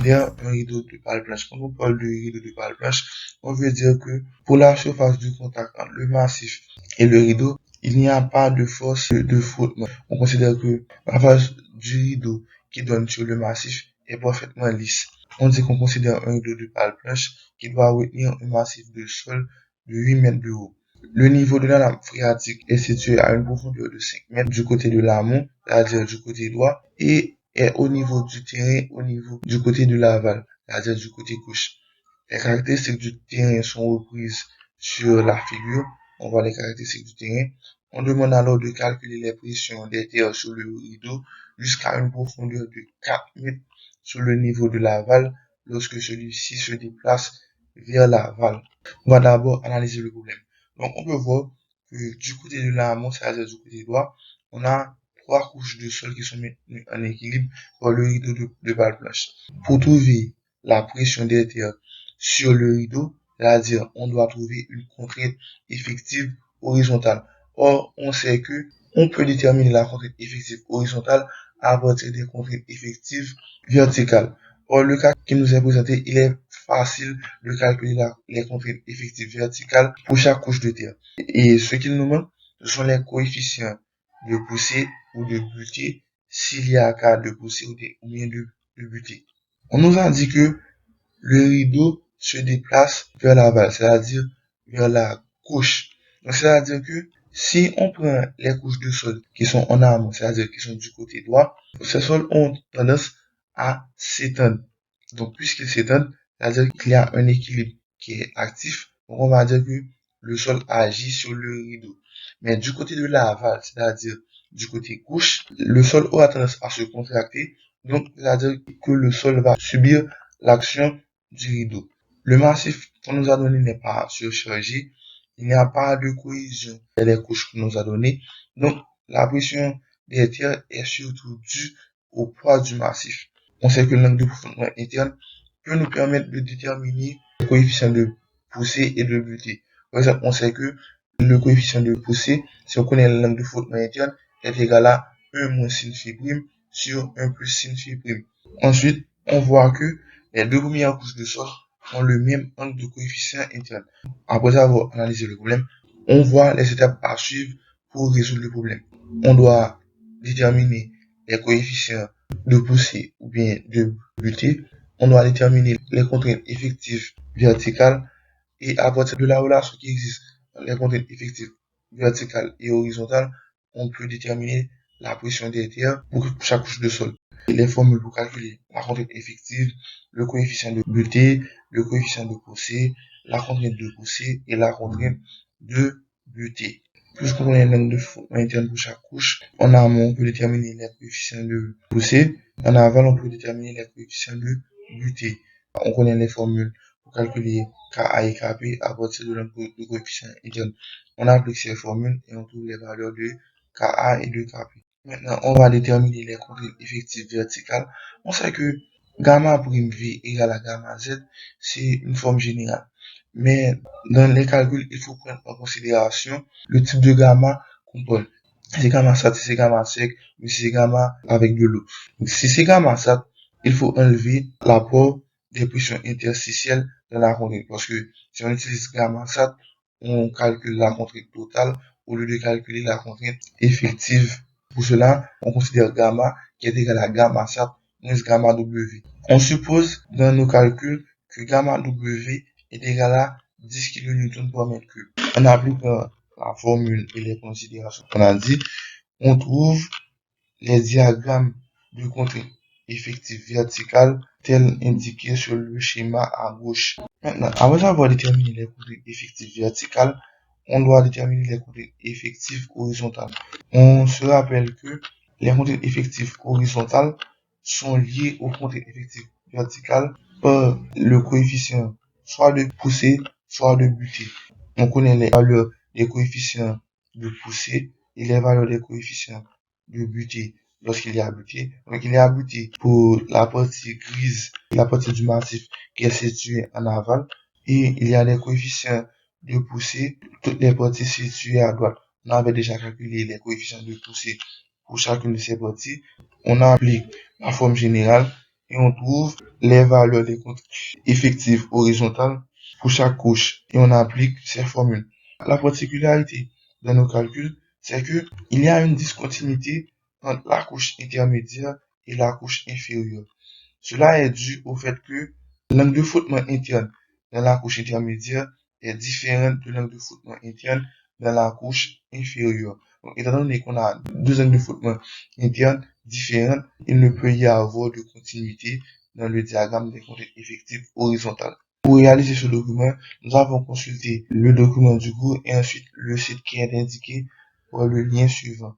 considère un rideau de pale blanche. Quand on parle de rideau de pale blanche, on veut dire que pour la surface du contact entre le massif et le rideau, il n'y a pas de force de frottement. On considère que la face du rideau qui donne sur le massif est parfaitement lisse. On dit qu'on considère un rideau de pale blanche qui doit retenir un massif de sol de 8 mètres de haut. Le niveau de la nappe phréatique est situé à une profondeur de 5 mètres du côté de l'amont, c'est-à-dire du côté droit, et est au niveau du terrain, au niveau du côté de l'aval, c'est-à-dire du côté gauche. Les caractéristiques du terrain sont reprises sur la figure. On voit les caractéristiques du terrain. On demande alors de calculer les pressions des terres sur le rideau jusqu'à une profondeur de 4 mètres sur le niveau de l'aval lorsque celui-ci se déplace vers l'aval. On va d'abord analyser le problème. Donc, on peut voir que du côté de l'amont, c'est-à-dire du côté droit, on a 3 couches de sol qui sont maintenues en équilibre par le rideau de pale blanche. Pour trouver la pression des terres sur le rideau, c'est-à-dire on doit trouver une contrainte effective horizontale. Or, on sait que on peut déterminer la contrainte effective horizontale à partir des contraintes effectives verticales. Or, le cas qui nous est présenté, il est facile de calculer les contraintes effectives verticales pour chaque couche de terre. Et ce qu'il nous manque, ce sont les coefficients de poussée ou de butée s'il y a cas de poussée ou bien de butée. On nous a dit que le rideau se déplace vers l'aval, c'est-à-dire vers la gauche. Donc, c'est-à-dire que si on prend les couches de sol qui sont en amont, c'est-à-dire qui sont du côté droit, ces sols ont tendance à s'étendre. Donc, puisqu'ils s'étendent, c'est-à-dire qu'il y a un équilibre qui est actif, donc on va dire que le sol agit sur le rideau. Mais du côté de l'aval, c'est-à-dire du côté gauche, le sol aura tendance à se contracter, donc c'est-à-dire que le sol va subir l'action du rideau. Le massif qu'on nous a donné n'est pas surchargé. Il n'y a pas de cohésion dans les couches qu'on nous a données. Donc, la pression des terres est surtout due au poids du massif. On sait que l'angle de profondeur interne peut nous permettre de déterminer le coefficient de poussée et de butée. Par exemple, on sait que le coefficient de poussée, si on connaît l'angle de frottement interne, est égal à 1 moins sin phi' sur 1 plus sin phi'. Ensuite, on voit que les deux premières couches de sol ont le même angle de coefficient interne. Après avoir analysé le problème, on voit les étapes à suivre pour résoudre le problème. On doit déterminer les coefficients de poussée ou bien de butée. On doit déterminer les contraintes effectives verticales et à partir de la relation qui existe entre les contraintes effectives verticales et horizontales, on peut déterminer la pression des terres pour chaque couche de sol. Les formules pour calculer la contrainte effective, le coefficient de butée, le coefficient de poussée, la contrainte de poussée et la contrainte de butée. Puisqu'on connaît l'angle de frottement interne pour chaque couche, en amont, on peut déterminer les coefficients de poussée, en aval, on peut déterminer les coefficients de butée. On connaît les formules pour calculer Ka et Kp à partir de l'angle de coefficient interne. On applique ces formules et on trouve les valeurs de Ka et de Kp. Maintenant, on va déterminer les contraintes effectives verticales. On sait que gamma prime V égale à gamma Z, c'est une forme générale. Mais dans les calculs, il faut prendre en considération le type de gamma qu'on prend. Si c'est gamma sat, si c'est gamma sec, ou si c'est gamma avec de l'eau. Donc, si c'est gamma sat, il faut enlever l'apport des pressions interstitielles dans la contrainte. Parce que si on utilise gamma sat, on calcule la contrainte totale au lieu de calculer la contrainte effective. Pour cela, on considère gamma qui est égal à gamma sat moins gamma W. On suppose dans nos calculs que gamma W est égal à 10 kN par mètre cube. En appliquant la formule et les considérations qu'on a dit, on trouve les diagrammes de contrainte effective verticale tels indiqués sur le schéma à gauche. Maintenant, après avoir déterminé les contraintes effectives verticales, on doit déterminer les contraintes effectives horizontales. On se rappelle que les contraintes effectives horizontales sont liées aux contraintes effectives verticales par le coefficient soit de poussée, soit de butée. On connaît les valeurs des coefficients de poussée et les valeurs des coefficients de butée lorsqu'il y a butée. Donc, il y a butée pour la partie grise, la partie du massif qui est située en aval, et il y a les coefficients de poussée, toutes les parties situées à droite. On avait déjà calculé les coefficients de poussée pour chacune de ces parties. On applique la forme générale et on trouve les valeurs des comptes effectifs horizontales pour chaque couche et on applique ces formules. La particularité de nos calculs, c'est que il y a une discontinuité entre la couche intermédiaire et la couche inférieure. Cela est dû au fait que l'angle de frottement interne dans la couche intermédiaire est différent de l'angle de frottement interne dans la couche inférieure. Donc, étant donné qu'on a deux angles de frottement internes différents, il ne peut y avoir de continuité dans le diagramme des comptes effectifs horizontales. Pour réaliser ce document, nous avons consulté le document du cours et ensuite le site qui est indiqué par le lien suivant.